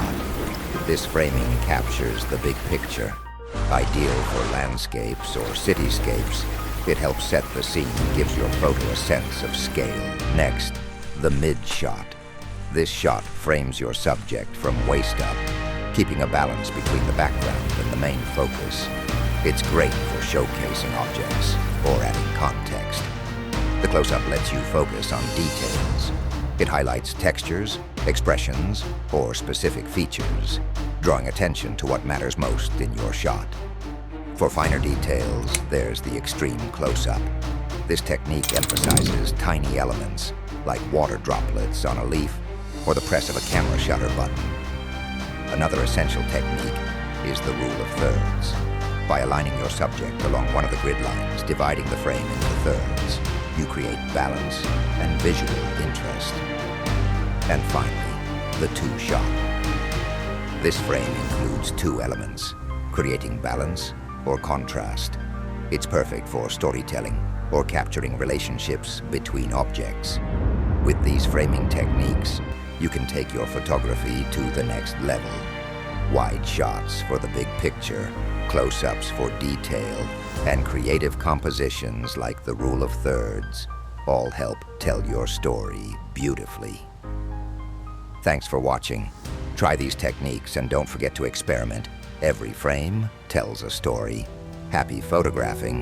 shot. This framing captures the big picture. Ideal for landscapes or cityscapes, it helps set the scene and gives your photo a sense of scale. Next, the mid shot. This shot frames your subject from waist up, keeping a balance between the background and the main focus. It's great for showcasing objects or adding context. The close-up lets you focus on details. It highlights textures, expressions, or specific features, drawing attention to what matters most in your shot. For finer details, there's the extreme close-up. This technique emphasizes tiny elements, like water droplets on a leaf or the press of a camera shutter button. Another essential technique is the rule of thirds. By aligning your subject along one of the grid lines, dividing the frame into thirds, you create balance and visual interest. And finally, the two shot. This frame includes two elements, creating balance or contrast. It's perfect for storytelling or capturing relationships between objects. With these framing techniques, you can take your photography to the next level. Wide shots for the big picture, close-ups for detail, and creative compositions like the rule of thirds all help tell your story beautifully. Thanks for watching. Try these techniques and don't forget to experiment. Every frame tells a story. Happy photographing.